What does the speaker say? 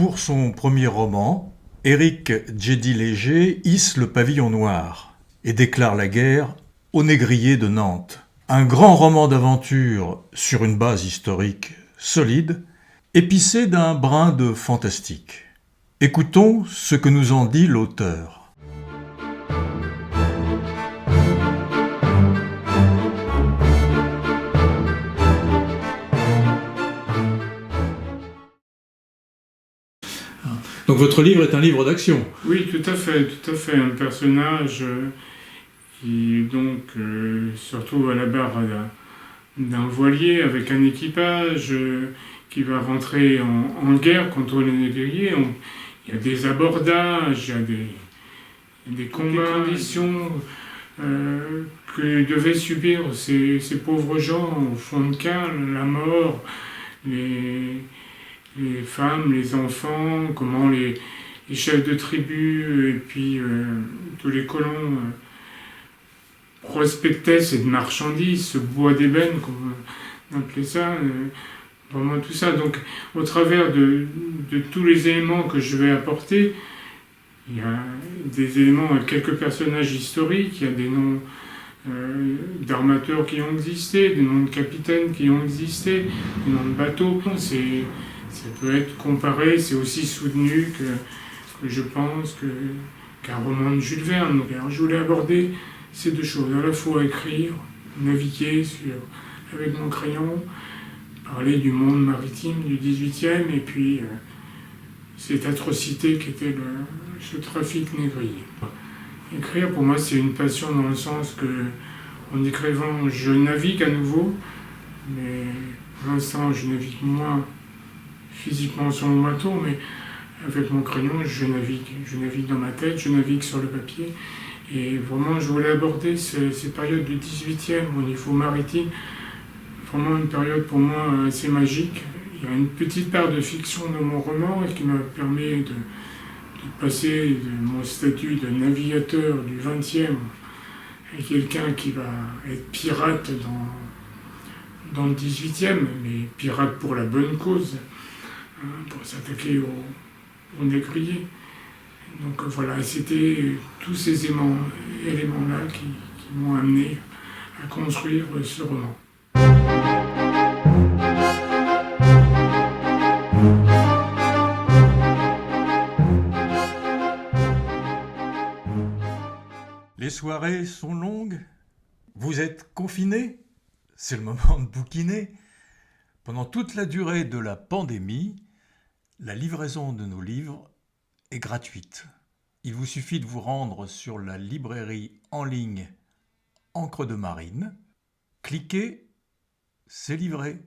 Pour son premier roman, Éric Djedid-Léger hisse le pavillon noir et déclare la guerre aux négriers de Nantes. Un grand roman d'aventure sur une base historique solide, épicé d'un brin de fantastique. Écoutons ce que nous en dit l'auteur. Donc votre livre est un livre d'action. Oui, tout à fait. Un personnage qui donc se retrouve à la barre d'un voilier avec un équipage qui va rentrer en guerre contre les négriers. Il y a des abordages, il y a des combats, des conditions que devaient subir ces pauvres gens au fond de cale, la mort, les femmes, les enfants, comment les chefs de tribu et puis tous les colons prospectaient cette marchandise, ce bois d'ébène, comme on appelait ça, vraiment tout ça. Donc au travers de tous les éléments que je vais apporter, il y a des éléments, quelques personnages historiques, il y a des noms d'armateurs qui ont existé, des noms de capitaines qui ont existé, des noms de bateaux. Ça peut être comparé, c'est aussi soutenu que je pense qu'un roman de Jules Verne. Donc, alors, je voulais aborder ces deux choses, à la fois écrire, naviguer avec mon crayon, parler du monde maritime du XVIIIe, et puis cette atrocité qui était ce trafic négrier. Écrire, pour moi, c'est une passion dans le sens que, en écrivant, je navigue à nouveau, mais pour l'instant, je navigue moins physiquement sur mon bateau, mais avec mon crayon, je navigue. Je navigue dans ma tête, je navigue sur le papier. Et vraiment, je voulais aborder ces périodes du 18e au niveau maritime. Vraiment une période pour moi assez magique. Il y a une petite part de fiction dans mon roman qui me permet de passer de mon statut de navigateur du 20e à quelqu'un qui va être pirate dans le 18e, mais pirate pour la bonne cause, pour s'attaquer aux négriers. Donc voilà, c'était tous ces éléments-là qui m'ont amené à construire ce roman. Les soirées sont longues. Vous êtes confinés. C'est le moment de bouquiner. Pendant toute la durée de la pandémie, la livraison de nos livres est gratuite. Il vous suffit de vous rendre sur la librairie en ligne Encre de Marine. Cliquez, c'est livré.